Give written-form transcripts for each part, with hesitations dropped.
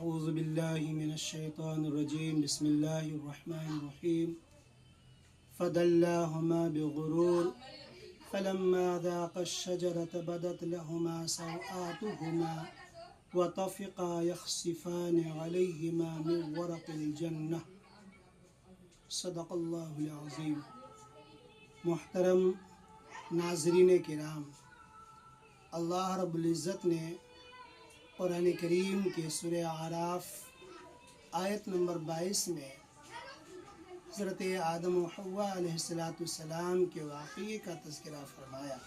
أعوذ بالله من الشيطان الرجيم بسم الله الرحمن الرحيم فدلاهما بغرور فلما ذاقا الشجرة بدت لهما سوآتهما وطفقا يخصفان عليهما من ورق الجنة صدق اللہ العظیم۔ محترم ناظرین کرام، اللہ رب العزت نے قرآن کریم کے سورہ اعراف آیت نمبر 22 میں حضرت آدم و حوا علیہ السلام کے واقعے کا تذکرہ فرمایا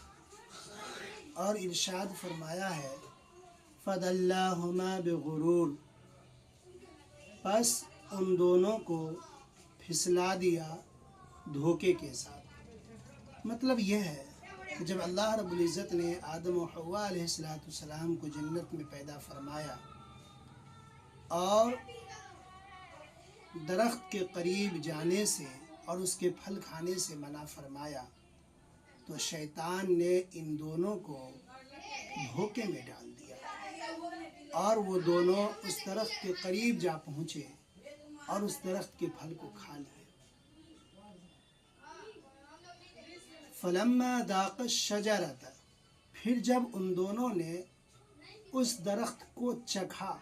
اور ارشاد فرمایا ہے فَدَلَّاهُمَا بِغُرُورٍ، پس ان دونوں کو پھسلا دیا دھوکے کے ساتھ۔ مطلب یہ ہے کہ جب اللہ رب العزت نے آدم و حوا علیہ السلام کو جنت میں پیدا فرمایا اور درخت کے قریب جانے سے اور اس کے پھل کھانے سے منع فرمایا تو شیطان نے ان دونوں کو دھوکے میں ڈال دیا اور وہ دونوں اس درخت کے قریب جا پہنچے اور اس درخت کے پھل کو کھا لیے۔ فلما ذاق الشجرۃ، پھر جب ان دونوں نے اس درخت کو چکھا۔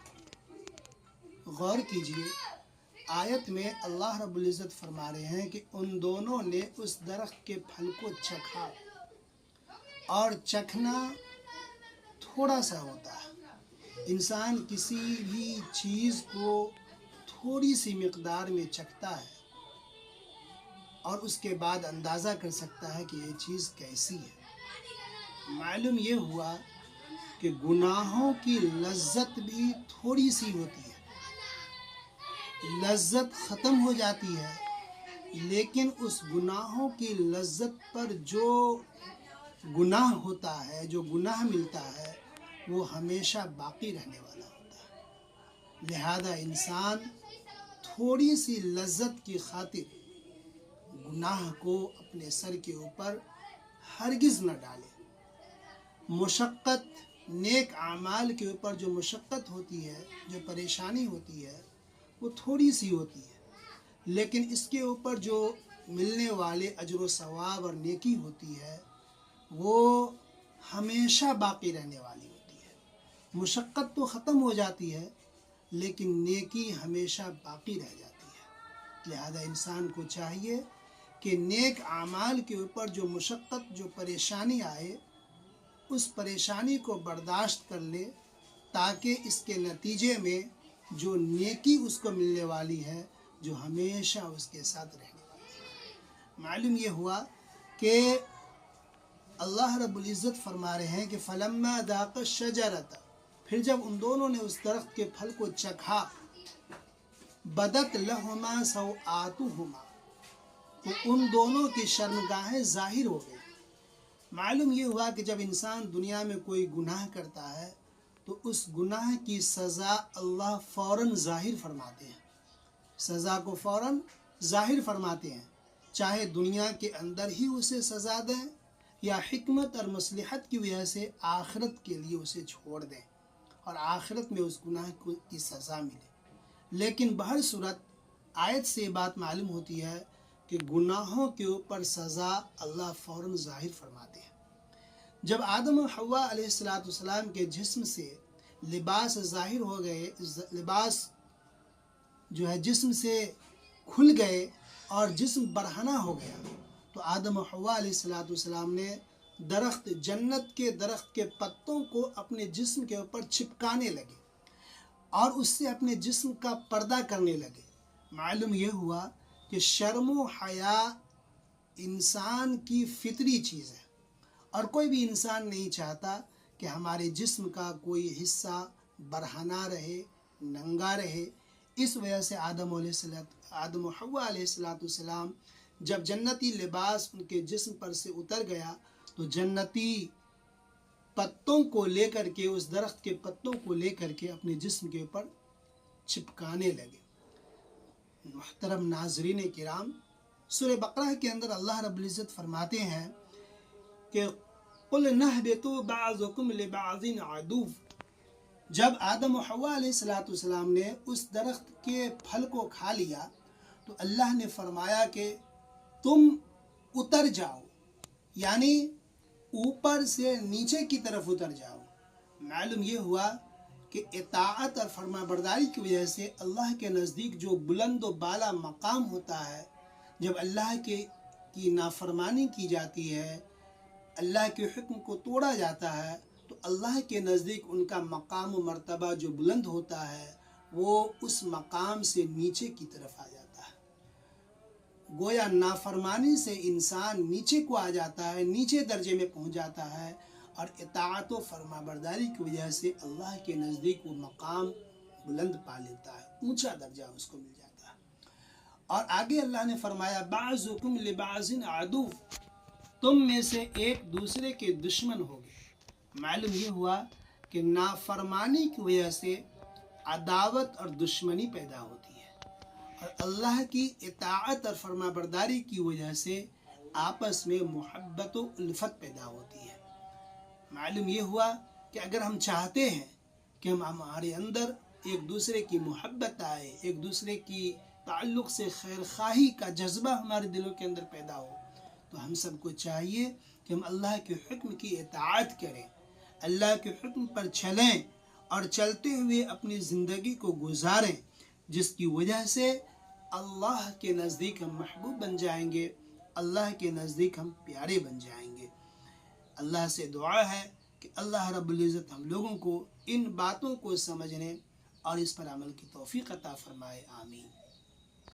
غور کیجئے، آیت میں اللہ رب العزت فرما رہے ہیں کہ ان دونوں نے اس درخت کے پھل کو چکھا، اور چکھنا تھوڑا سا ہوتا ہے۔ انسان کسی بھی چیز کو تھوڑی سی مقدار میں چکھتا ہے اور اس کے بعد اندازہ کر سکتا ہے کہ یہ چیز کیسی ہے۔ معلوم یہ ہوا کہ گناہوں کی لذت بھی تھوڑی سی ہوتی ہے، لذت ختم ہو جاتی ہے، لیکن اس گناہوں کی لذت پر جو گناہ ہوتا ہے، جو گناہ ملتا ہے، وہ ہمیشہ باقی رہنے والا ہوتا ہے۔ لہذا انسان تھوڑی سی لذت کی خاطر گناہ کو اپنے سر کے اوپر ہرگز نہ ڈالے۔ مشقت، نیک اعمال کے اوپر جو مشقت ہوتی ہے، جو پریشانی ہوتی ہے، وہ تھوڑی سی ہوتی ہے، لیکن اس کے اوپر جو ملنے والے اجر و ثواب اور نیکی ہوتی ہے وہ ہمیشہ باقی رہنے والی ہوتی ہے۔ مشقت تو ختم ہو جاتی ہے لیکن نیکی ہمیشہ باقی رہ جاتی ہے۔ لہذا انسان کو چاہیے کہ نیک اعمال کے اوپر جو مشقت، جو پریشانی آئے، اس پریشانی کو برداشت کر لے تاکہ اس کے نتیجے میں جو نیکی اس کو ملنے والی ہے جو ہمیشہ اس کے ساتھ رہنے والی ہے۔ معلوم یہ ہوا کہ اللہ رب العزت فرما رہے ہیں کہ فلما ذاق الشجرۃ، پھر جب ان دونوں نے اس درخت کے پھل کو چکھا، بدت لہما سوآتہما، تو ان دونوں کی شرمگاہیں ظاہر ہو گئی۔ معلوم یہ ہوا کہ جب انسان دنیا میں کوئی گناہ کرتا ہے تو اس گناہ کی سزا اللہ فوراً ظاہر فرماتے ہیں، سزا کو فوراً ظاہر فرماتے ہیں، چاہے دنیا کے اندر ہی اسے سزا دیں یا حکمت اور مصلحت کی وجہ سے آخرت کے لیے اسے چھوڑ دیں اور آخرت میں اس گناہ کی سزا ملے۔ لیکن بہر صورت آیت سے یہ بات معلوم ہوتی ہے کہ گناہوں کے اوپر سزا اللہ فوراً ظاہر فرماتے ہیں۔ جب آدم و حوا علیہ السلام کے جسم سے لباس ظاہر ہو گئے، لباس جو ہے جسم سے کھل گئے اور جسم برہنہ ہو گیا، تو آدم و حوا علیہ السلام نے درخت، جنت کے درخت کے پتوں کو اپنے جسم کے اوپر چپکانے لگے اور اس سے اپنے جسم کا پردہ کرنے لگے۔ معلوم یہ ہوا کہ شرم و حیا انسان کی فطری چیز ہے اور کوئی بھی انسان نہیں چاہتا کہ ہمارے جسم کا کوئی حصہ برہنہ رہے، ننگا رہے۔ اس وجہ سے آدم و حوا علیہ السلام جب جنتی لباس ان کے جسم پر سے اتر گیا تو جنتی پتوں کو لے کر کے، اس درخت کے پتوں کو لے کر کے اپنے جسم کے اوپر چپکانے لگے۔ محترم ناظرین کرام، سورہ بقرہ کے اندر اللہ رب العزت فرماتے ہیں کہ قُلْ نَهْبِطُوا بَعْضُكُمْ لِبَعْضٍ عَدُوٌّ، جب آدم و حوا علیہ السلام نے اس درخت کے پھل کو کھا لیا تو اللہ نے فرمایا کہ تم اتر جاؤ، یعنی اوپر سے نیچے کی طرف اتر جاؤ۔ معلوم یہ ہوا کہ اطاعت اور فرما برداری کی وجہ سے اللہ کے نزدیک جو بلند و بالا مقام ہوتا ہے، جب اللہ کی نافرمانی کی جاتی ہے، اللہ کے حکم کو توڑا جاتا ہے، تو اللہ کے نزدیک ان کا مقام و مرتبہ جو بلند ہوتا ہے وہ اس مقام سے نیچے کی طرف آ جاتا ہے۔ گویا نافرمانی سے انسان نیچے کو آ جاتا ہے، نیچے درجے میں پہنچ جاتا ہے، اور اطاعت و فرما برداری کی وجہ سے اللہ کے نزدیک وہ مقام بلند پا لیتا ہے، اونچا درجہ اس کو مل جاتا ہے۔ اور آگے اللہ نے فرمایا بعضکم لبعض عدو، تم میں سے ایک دوسرے کے دشمن ہوگے۔ معلوم یہ ہوا کہ نافرمانی کی وجہ سے عداوت اور دشمنی پیدا ہوتی ہے، اور اللہ کی اطاعت اور فرما برداری کی وجہ سے آپس میں محبت و الفت پیدا ہوتی ہے۔ معلوم یہ ہوا کہ اگر ہم چاہتے ہیں کہ ہمارے اندر ایک دوسرے کی محبت آئے، ایک دوسرے کی تعلق سے خیر خواہی کا جذبہ ہمارے دلوں کے اندر پیدا ہو، تو ہم سب کو چاہیے کہ ہم اللہ کے حکم کی اطاعت کریں، اللہ کے حکم پر چلیں اور چلتے ہوئے اپنی زندگی کو گزاریں، جس کی وجہ سے اللہ کے نزدیک ہم محبوب بن جائیں گے، اللہ کے نزدیک ہم پیارے بن جائیں گے۔ اللہ سے دعا ہے کہ اللہ رب العزت ہم لوگوں کو ان باتوں کو سمجھنے اور اس پر عمل کی توفیق عطا فرمائے، آمین۔